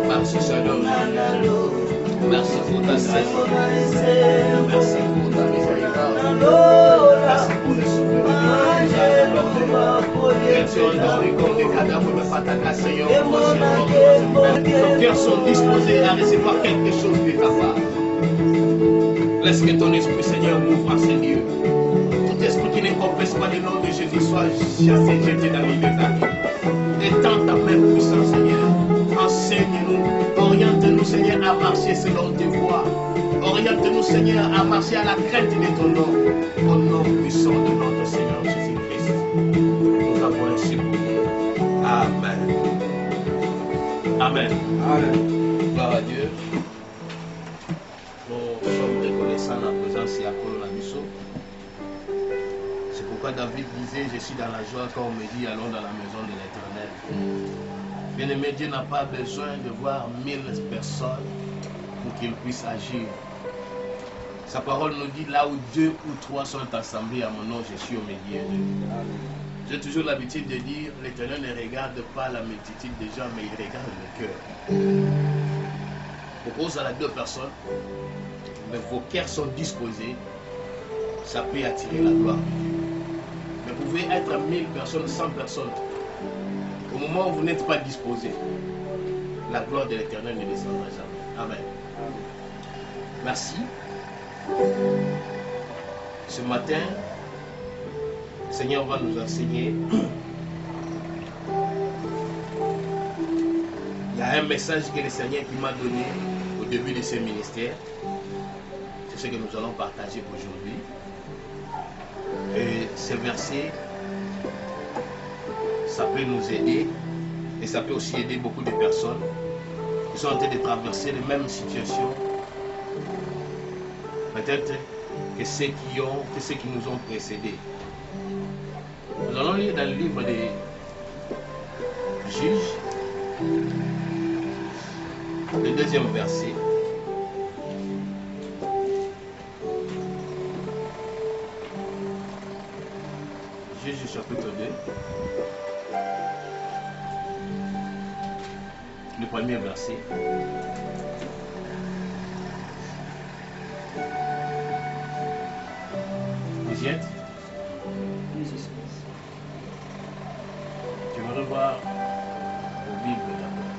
Merci Seigneur. Merci pour ta sainte. Merci pour ta miséricorde. Merci pour le souffle de vie. Ils sont endormis comme des cadavres de Fataka, Seigneur. Nos cœurs sont disposés à recevoir quelque chose de ta part. Laisse que ton esprit, Seigneur, m'ouvre à ces lieux. Tout esprit qui ne confesse pas le nom de Jésus soit chassé, jeté dans l'île de ta vie. Étends ta main puissante, Seigneur. Enseigne-nous, oriente-nous, Seigneur, à marcher selon tes voies. Oriente-nous, Seigneur, à marcher à la crainte de ton nom. Au nom puissant de notre Seigneur Jésus-Christ. Nous avons ainsi prié. Amen. Amen. Amen. Gloire à Dieu. Nous sommes reconnaissants de la présence et à cause de la mission. C'est pourquoi David disait, je suis dans la joie quand on me dit, allons dans la maison de l'Éternel. Bien-aimé, Dieu n'a pas besoin de voir 1000 personnes pour qu'il puisse agir. Sa parole nous dit, là où 2 ou 3 sont assemblés à mon nom, je suis au milieu d'eux. J'ai toujours l'habitude de dire, l'Éternel ne regarde pas la multitude des gens, mais il regarde le cœur. Propose à la 2 personnes, mais vos cœurs sont disposés, ça peut attirer la gloire. Mais vous pouvez être 1000 personnes, 100 personnes. Au moment où vous n'êtes pas disposé, la gloire de l'Éternel ne descendra jamais. Amen. Merci. Ce matin, le Seigneur va nous enseigner. Il y a un message que le Seigneur qui m'a donné au début de ce ministère. C'est ce que nous allons partager aujourd'hui. Et ce verset, ça peut nous aider et ça peut aussi aider beaucoup de personnes qui sont en train de traverser les mêmes situations. Peut-être que ceux qui nous ont précédés. Nous allons lire dans le livre des Juges, le 2e verset. Juges chapitre 2. Le 1er verset. Vous y êtes? J'aimerais voir vos Bibles d'abord.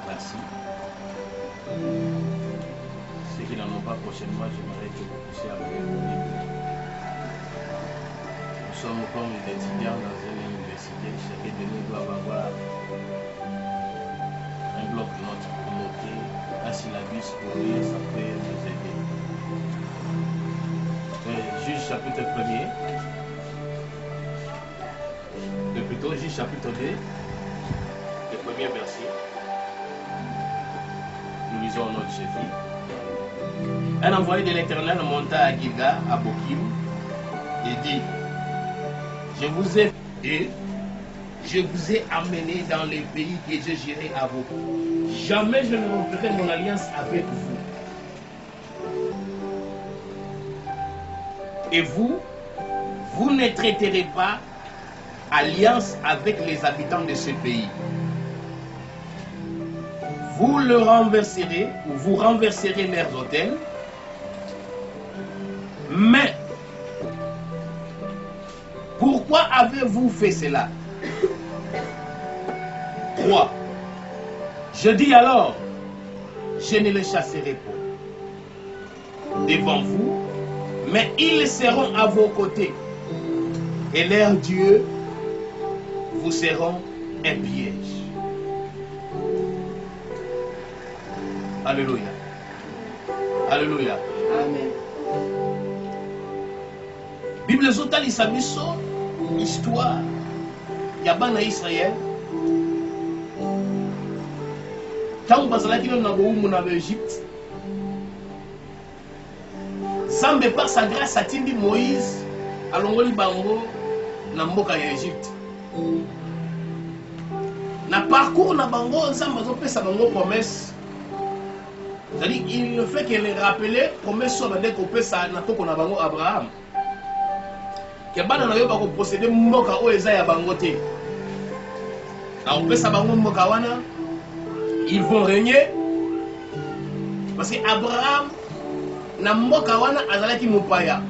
Merci. Ceux qui n'en ont pas prochainement, j'aimerais que vous puissiez avoir vos Bibles. Nous sommes comme les étudiants dans une université. Chacun de nous doit avoir un bloc de notes pour noter, un syllabus pour lire, ça peut nous aider. Juge chapitre 1er, plutôt Juge chapitre 2, le 1er verset. Nous lisons notre chef. Un envoyé de l'Éternel monta à Gilgal, à Bokim, et dit, je vous ai amené dans les pays que je j'irai à vous. Jamais je ne romprai mon alliance avec vous. Et vous ne traiterez pas alliance avec les habitants de ce pays. Vous le renverserez ou vous renverserez leurs autels. Mais pourquoi avez-vous fait cela? 3. Je dis alors, je ne les chasserai pas devant vous, mais ils seront à vos côtés, et leurs dieux vous seront un piège. Alléluia. Alléluia. Amen. Bible zotalisa biso histoire ya bana Israël. Quand bazalaki na boumu na l'Égypte, Nzambe par sa grâce atindi Moïse alongoli bango na mboka ya Égypte. Na parcours na bango Nzambe azopesa bango promesse C'est-à-dire, il ne fait que les rappeler, promesse soit de couper ça, qu'on a bango Abraham. Que bana na yo ba ko procéder mboka o eza ya bango te. Na on peut sa bango mboka wana, ils vont régner. Parce que Abraham na mboka wana azalaki mopaya.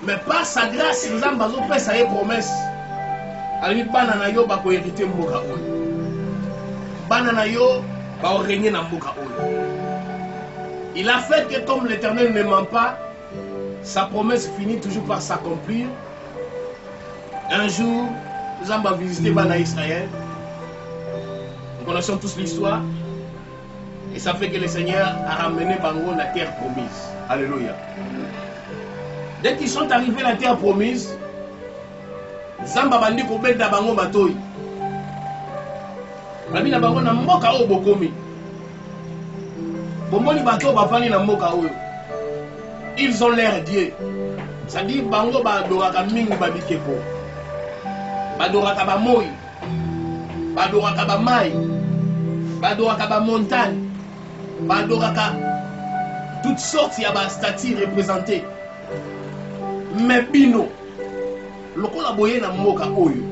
Mais par sa grâce, nous avons besoin de faire une promesse. Alors, banana yo ba ko hériter mboka oyo. Banana yo ba régner na mboka oyo. Il a fait que comme l'Éternel ne ment pas, sa promesse finit toujours par s'accomplir. Un jour, nous allons visiter Bana Israël. Nous connaissons tous l'histoire. Et ça fait que le Seigneur a ramené Bango la terre promise. Alléluia. Dès qu'ils sont arrivés à la terre promise, Zamba bandi ko benda bango matoi. Babi na bango na mboka o bokomi. Bomoni bato bafani na mboka oyo. Ils ont l'air Dieu. Ça dit bango ba adoraka mingi babikeko. Ba adoraka ba moi. Ba adoraka ba mai. Ba adoraka ba montagne. Ba adoraka toutes sortes ya ba statues représentées. Mais bino lokola boye na mboka oyo.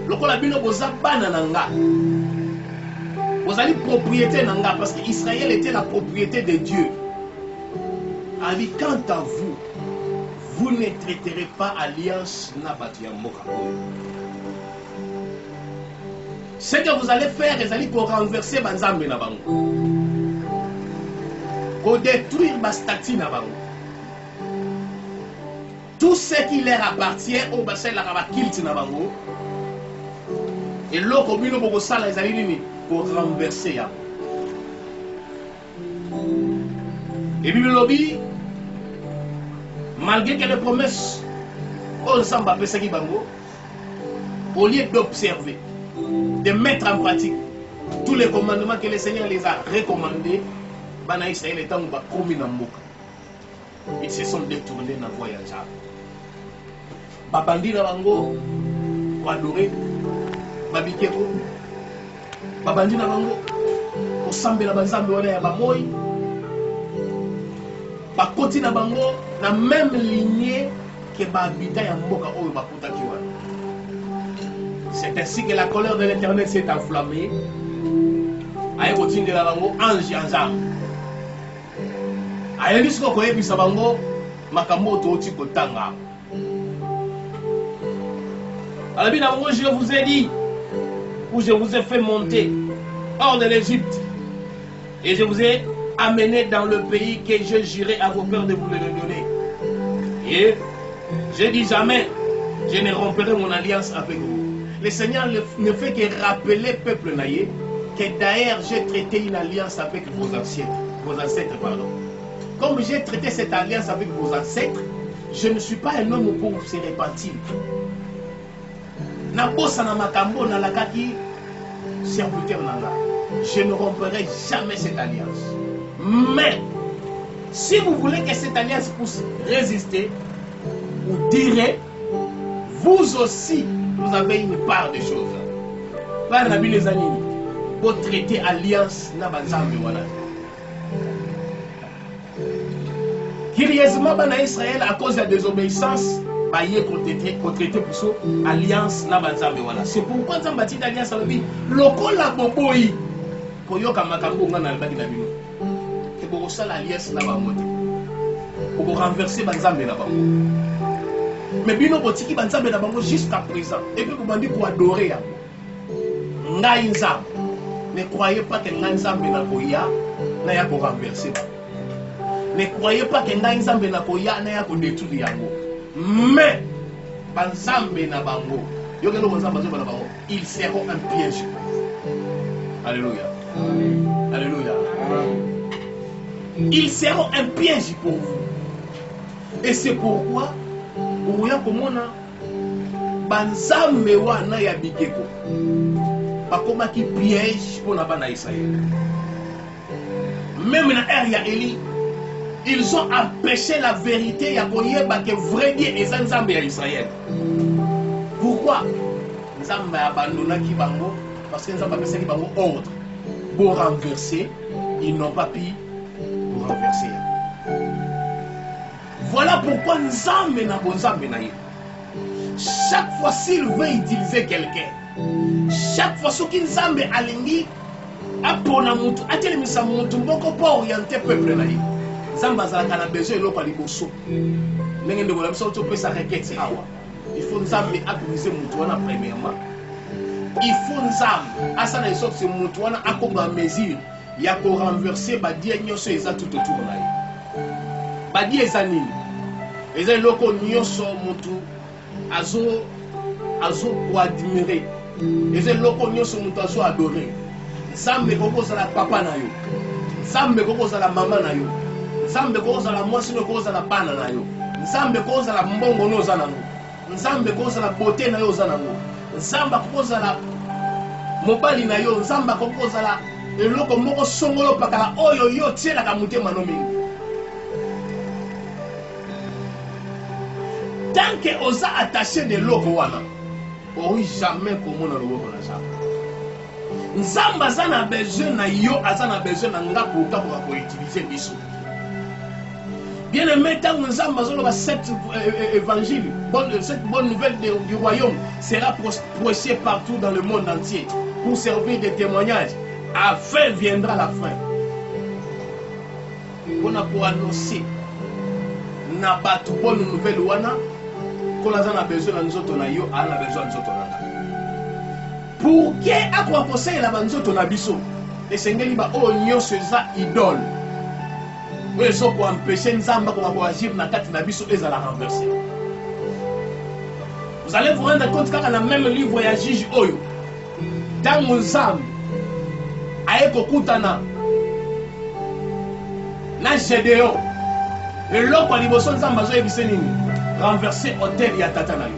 Lokola bino boza bana nanga. Vous allez propriété nanga parce que Israël était la propriété de Dieu. Ali quant à vous, vous ne traiterez pas alliance na bati ya mboka oyo. Ce que vous allez faire, vous allez renverser banzambe na bango. Pour détruire ba statue na bango. Tout ce qui leur appartient au bassin la rabakilt na bango. Et l'autre bino boko sala ezali nini pour renverser ya. Et Bible lobby malgré que les promesses au Samba Pesaki Bango, au lieu d'observer, de mettre en pratique tous les commandements que le Seigneur les a recommandés, Bana Israël étant commis dans Moka. Ils se sont détournés dans le voyage. Babandi na bango, pour adorer, babikeko, babandi na bango, pour sambe la banzambe wana ya bamoy, bakoti na bango, na même lignée que babita ya mboka oyo bakutaki wana. C'est ainsi que la colère de l'Éternel s'est enflammée. Aye kotinde la bango ange ya nzambe. Aye lisiko koyebisa bango makambo toti kotanga. Alors bien avant, je vous ai dit, où je vous ai fait monter hors de l'Égypte, et je vous ai amené dans le pays que je jurais à vos pères de vous le donner. Et je dis jamais, je ne romprai mon alliance avec vous. Le Seigneur ne fait que rappeler le peuple naïe que d'ailleurs j'ai traité une alliance avec vos ancêtres, pardon. Comme j'ai traité cette alliance avec vos ancêtres, je ne suis pas un homme pour se repentir. Serviteur nanga, je ne romprai jamais cette alliance. Mais si vous voulez que cette alliance puisse résister, vous direz, vous aussi, vous avez une part de choses. Par la les amis, pour traiter alliance na banzambe wana. Curieusement, bana Israël à cause de la désobéissance. Alliance na banzambe wana. C'est pourquoi nzambe ati alliance alobi lokola boboyi koyoka makambo nga na albaki na bino. Te boko sala alliance na bango te. Boko renverser banzambe na bango. Mais bino botiki banzambe na bango jusqu'à présent. Et puis bobandi ko adorer ya. Ngai nzambe. Ne croyez pas que ngai nzambe na koya na ya ko renverser. Ne croyez pas que ngai nzambe na koya na ya ko détruire yango. Mais, ils seront un piège. Alléluia. Alléluia. Ils seront un piège pour vous. Et c'est pourquoi, banzambe wana ya bikeko bakomaki piège pour na Israël. Même na ère ya Eli, ils ont empêché la vérité ya koyeba que vrai Dieu est nzambe ya Israël. Pourquoi? Nzambe abandonnaki bango parce que nzambe apesaki bango ordre. pour renverser, ils n'ont pas pu pour renverser. Voilà pourquoi Nzambe na bonzambe na ye. Chaque fois s'il veut utiliser quelqu'un, chaque fois ce qui Nzambe alingi apona mutu atelemisa mutu mboko pour orienter peuple na ye. Nzambe azalaka na besoin eloko liboso. Ndenge ndeko na biso topesa requête awa. Il faut Nzambe appliser mutu wana premièrement. Il faut Nzambe asala esoko se mutu wana akomba mesure ya ko renverser ba die nyonso eza tout autour na ye. Ba die eza nini? Eza eloko nyonso mutu azo ko admirer. Eza eloko nyonso mutu azo adorer. Nzambe kokozala papa na yo. Nzambe kokozala mama na yo. Nzambe kokozala mwasi no kokozala bana na yo. Nzambe kokozala mbongo no oza nango. Nzambe kokozala beauté na yo oza nango. Nzambe kokozala mobali na yo. Nzambe kokozala eloko moko songolo pakala oyo yo tielaka motema no mingi. Tant que oza attaché de loko wana, ori jamais komona loboko na Nzambe. Nzambe aza na besoin na yo, aza na besoin na nga pour ko utiliser biso. Bien aimé, tant que Nzambe azoloba cette évangile, cette bonne nouvelle du royaume sera prêchée partout dans le monde entier pour servir de témoignage. Enfin viendra la fin. On a pour annoncer na batu bonne nouvelle wana. Qu'on a besoin de nous na yo, a besoin de nous. Pour que à quoi conseil la banzoto na biso, et sengeli ba o nyonso eza idole. Oui, so pour empêcher Nzamba ko agir na kati na biso eza la renverser. Vous allez vous rendre compte quand dans le même livre ya Juge oyo. Dans Nzamba aye kokutana na Gédéon. Et l'autre liboso Nzamba zo yebise nini? Renverser hôtel ya tata na yo.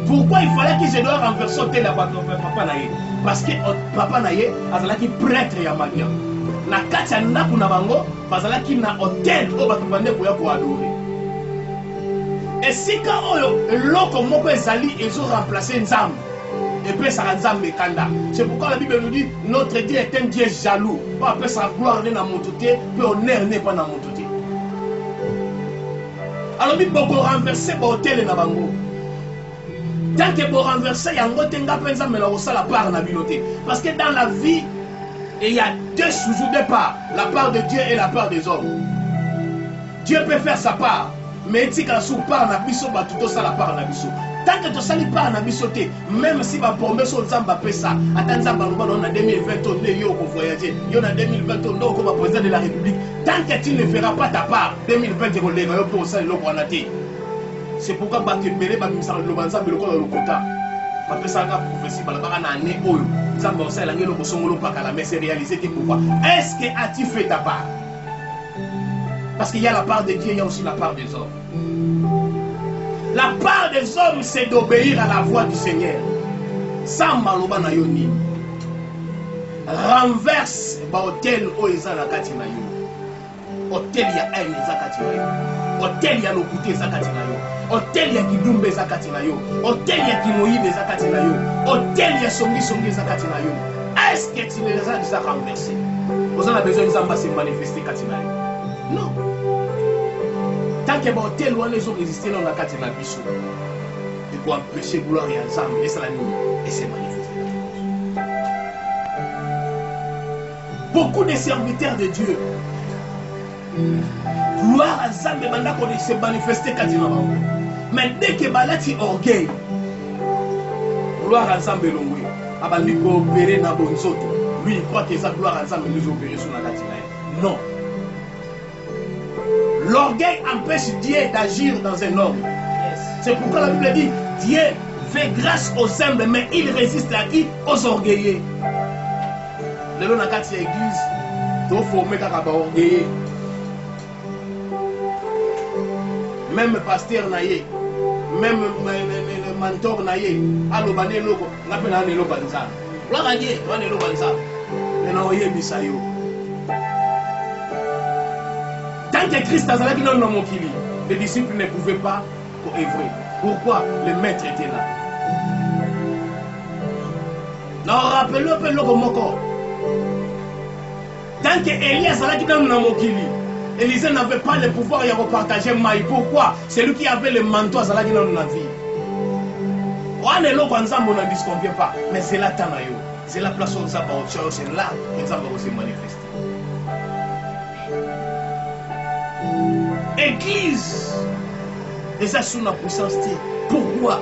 Pourquoi il fallait que je dois renverser hôtel ya papa na ye? Parce que papa na ye azalaki prêtre ya Maria. Na kati ya ndaku na bango bazalaki na hôtel o bato bande koya ko adorer. Et si ka oyo eloko moko ezali ezo remplacer Nzambe et puis ça Nzambe kanda. C'est pourquoi la Bible nous dit notre Dieu est un Dieu jaloux. Pas après sa gloire ne na mototé, puis honneur ne pas na mototé. Alors, il faut renverser l'hôtel na bango. Tant que pour renverser, il y a un tenga pensa mais la part na biloté. Parce que dans la vie, il y a deux parts, la part de Dieu et la part des hommes. Dieu peut faire sa part, mais si quand sous part na biso ba tout ça la part na biso. Tant que tu sali part na bisoté, même si ba promesse au Nzamba pesa, attends Nzamba on a 2020 on yo ko voyager, yo na 2020 on ko ba président de la République. Tant que tu ne feras pas ta part, 2020 tu vas aller pour ça le quanaté. C'est pourquoi battre belé ba misa le Nzamba le ko le kota. Ba pesa ka prophétie ba ba na né oyo. Nzamba on sala ngelo ko songolo pakala mais c'est réalisé que pourquoi? Est-ce que as-tu fait ta part? Parce qu'il y a la part de Dieu, il y a aussi la part des hommes. La part des hommes, c'est d'obéir à la voix du Seigneur. Sans maloba na yoni. Renverse ba hôtel o eza na kati na yo. Hôtel ya aine eza kati na yo. Hôtel ya lokuté eza kati na yo. Hôtel ya kidumbe eza kati na yo. Hôtel ya kimoyibe eza kati na yo. Hôtel ya songi eza kati na yo. Est-ce que tu les as déjà renversés? Vous avez besoin de Nzamba se manifester kati na yo. Non. Tant que l'hôtel ou les autres résister dans la carte de la biso, il faut empêcher gloire et ensemble et ça la nuit et c'est manifesté. Beaucoup de serviteurs de Dieu, gloire à Nzambe banda qu'on se manifester kadina ba. Mais dès que balati orgueil, gloire à Nzambe longwe, abandi ko opérer na bonzoto. Lui il croit que ça gloire à Nzambe nous opérer sur la kadina. Non. L'orgueil empêche Dieu d'agir dans un homme. C'est pourquoi la Bible dit Dieu fait grâce aux humbles, mais il résiste à qui? Aux orgueilleux. Le long de l'église, il faut former des orgueilleux. Même pasteur naïe, même mentor naïe, allo bané loko, n'appelle un élo banza. Gloire à Dieu, on est élo banza. Mais non, il y a bisayo. Tant que Christ a dit non, mon kili, les disciples ne pouvaient pas œuvrer. Pourquoi? Le maître était là. Non, rappelez-le comme encore. Tant que Elias a dit que Élisée n'avait pas le pouvoir de repartager Maï. Pourquoi? C'est lui qui avait le manteau à la vie. On est là quand on ne disconvient pas. Mais c'est là c'est la place où ça va au church, c'est là que ça va se manifester. Église, et ça sous la puissance. Pourquoi?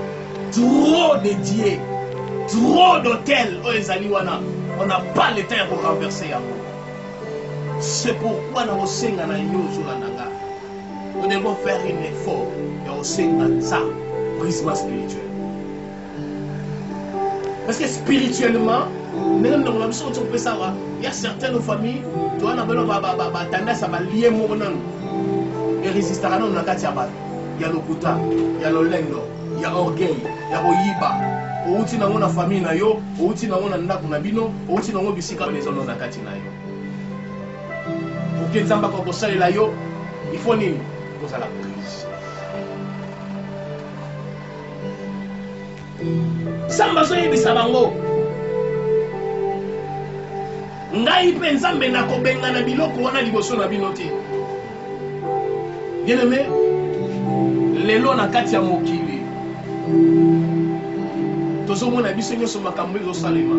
Trop de dieux, trop d'hôtels. On n'a pas le temps pour renverser. C'est pourquoi nous devons faire un effort et aussi un brisement spirituel. Parce que spirituellement, il y a certaines familles qui ont tendance à lier et résister à nous. Il y a le puta, il y a le lendo, il y a l'orgueil, il y a le yiba. Outi na ngona famille na yo, outi na ngona ndako na bino, outi na ngona bisika les zones na kati na yo. Pour que nzamba ko kosalela yo, il faut nini? Pour la prise. Samba zo yebisa bango. Ngai pe nzambe na kobenga na biloko wana liboso na bino te. Bien aimé, lelo na kati ya mokili. Tozo mona biso nyoso makambo ezosalema.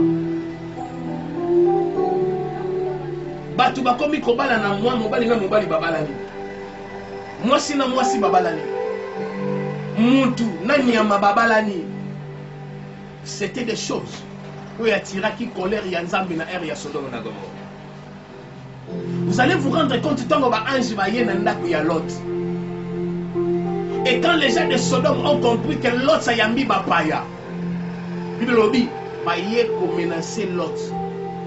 Batu bakomi kobala na mwa mobali na mobali babalani. Mwasi na mwasi babalani. Muntu na nyama babalani. C'était des choses où il y a tiraki colère ya nzambe na ère ya Sodome na Gomorrhe. Vous allez vous rendre compte tant que ba ange ba yena ndako ya Lot. Et quand les gens de Sodome ont compris que Lot sa yambi ba paya. Puis le lobby ba yé ko menacer Lot.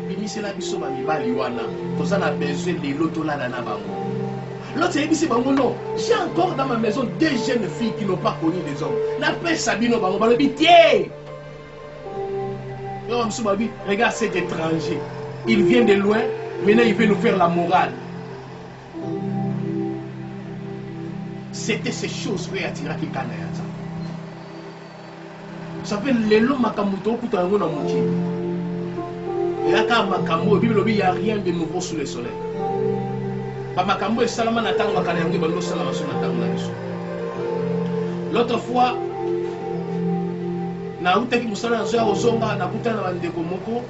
Bimisi la biso ba mibali wana. Toza na besoin de loto la na bango. L'autre c'est ici bango non. J'ai encore dans ma maison deux jeunes filles qui n'ont pas connu des hommes. La paix Sabino bango ba le bitié. Regarde cet étranger. Il vient de loin. Maintenant, il veut nous faire la morale. C'était ces choses que Yatira qui kanayata. Ça fait l'élo makamuto kuta ngona moki. Et là quand makambo Bible il y a rien de nouveau sous le soleil. Ba makambo et salama na tango kanyangi bando salama sur na tango na biso. L'autre fois na utaki musala nzoya ozonga na kutana na bandeko moko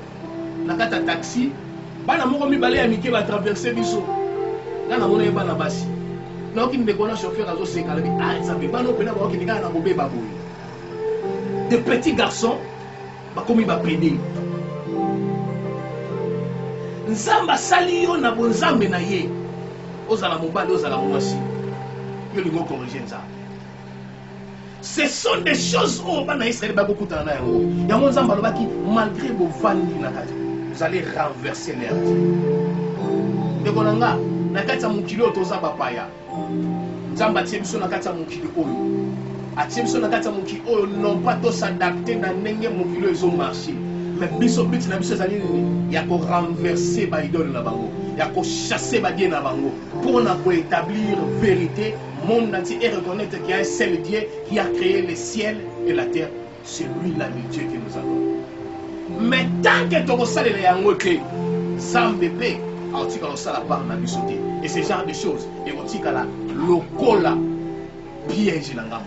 na kata taxi bana moko mibale ya mike ba traverser biso na mona ye bana basi na oki ndeko na chauffeur azo seka la bi ça be bana pena ba oki ndika na bobe ba boye de petits garçons ba komi ba pédé nzamba sali yo na bonzambe na ye ozala mobali ozala mwasi yo lingo corriger nzamba. Ce sont des choses où on a essayé de beaucoup d'années. Il y a un moment malgré vos vannes, vous allez renverser l'air. De Bonanga, Nakata Mukilo Toza Papaya. Zamba Tiemso Nakata Mukilo Oyo. A Tiemso Nakata Mukilo non pas tous s'adapter dans Nenge Mukilo ils ont marché. Mais Biso Bit na Biso Zali, il y a qu'à renverser Baïdol na Bango. Il y a qu'à chasser Badien na Bango. Pour établir vérité. Monde entier et reconnaître qu'il y a un seul Dieu qui a créé le ciel et la terre. C'est lui l'ami Dieu que nous avons. Mais tant que tu as les yangote, sans bébé, tu as la part et ce genre de choses. Et tu as la locola piège dans la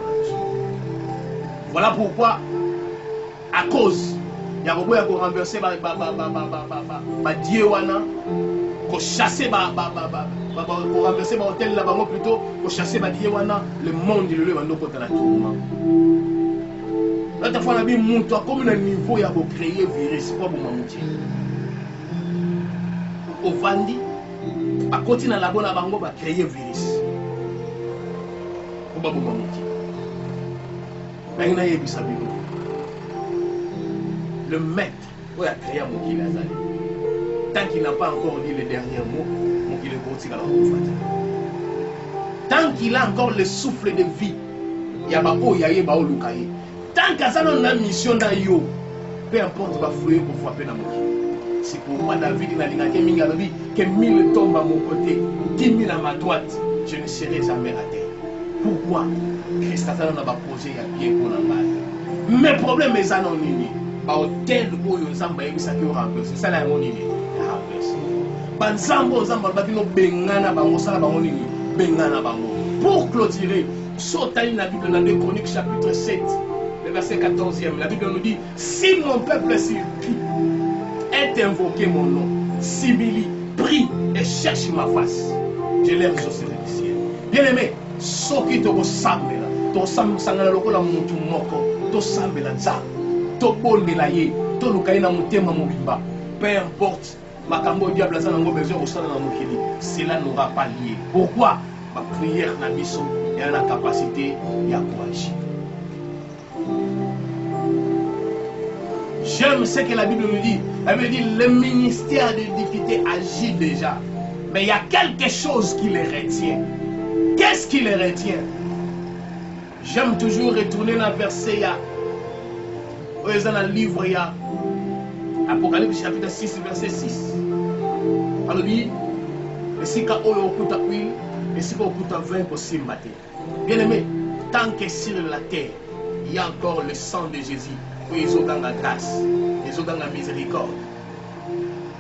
voilà pourquoi, à cause, il y a beaucoup qui renverser Dieu pour chasser pour renverser l'hôtel là-bas plutôt pour chasser le monde il le vend contre la tourment. L'autre fois on a vu monter comme un niveau il y a pour créer virus pas pour mamuti. Au vandi à continuer la bonne bango va créer virus. Pour pas pour mamuti. Mais na yebisa bino. Le maître où a créé Moki Lazali. Tant qu'il n'a pas encore dit les derniers mots, il est parti à la tant qu'il a encore le souffle de vie, il y a bao yaye bao lukaye. Tant qu'il a une mission dans yo, peu importe va fouiller pour frapper dans mon. C'est pourquoi David n'a pas dit que 1000 tombent à mon côté, 10 000 à ma droite, je ne serai jamais à terre. Pourquoi? Christ a pas posé à bien pour la mal. Mes problèmes sont anonymes. Hôtel où ils ont renversé. Ça là mon idée. banzambo zamba bakino bengana bango sala bango nini bengana bango. Pour clôturer, sautez la Bible dans 2 Chroniques chapitre 7, le verset 14e. La Bible nous dit, si mon peuple qui est invoqué mon nom, s'humilie, prie et cherche ma face, je les ressourcerai du ciel. Bien aimé, ce qui te ressemble, to sangala lokola mutu moko, to sambela nzambe, to bondela ye, to lukaina mutema mobimba. Peu importe, makambo diable ça nango besoin au sein de mokili, cela n'aura pas lié. Pourquoi? Ma prière na biso et la capacité ya courage. J'aime ce que la Bible nous dit. Elle me dit le ministère de député agit déjà. Mais il y a quelque chose qui les retient. Qu'est-ce qui les retient? J'aime toujours retourner dans le verset. Dans le livre, il y a Apocalypse chapitre 6, verset 6. Alors, dit, et si ka oyo okuta huile, et si ka okuta vin possible matin. Bien aimé, tant que sur la terre, il y a encore le sang de Jésus. Ils ont gagné grâce, ils ont gagné miséricorde.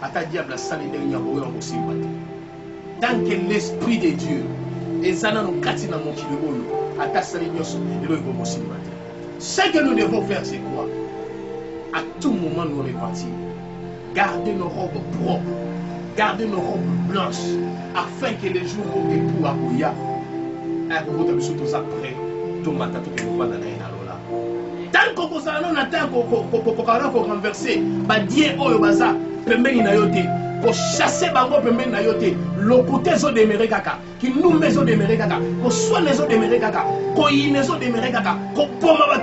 Ata diable a sali dernier pour eux possible matin. Tant que l'esprit de Dieu est en nous katina mon kilo, ata sali nyoso, il est possible matin. Ce que nous devons faire, c'est quoi? À tout moment, nous repartir. Garder nos robes propres. Garder nos robes blanches. Afin que les jours où époux à Bouya, à Bouya, nous sommes après, tout matin, tout le monde là. Tant qu'on vous a attend qu'on renverse, Dieu oyo baza, pembeni na yote, pour chasser bango pembeni na yote, l'okoute zo demere kaka, qui nous maison demere kaka, pour soin les zo demere kaka, ko yi les zo demere kaka, ko poma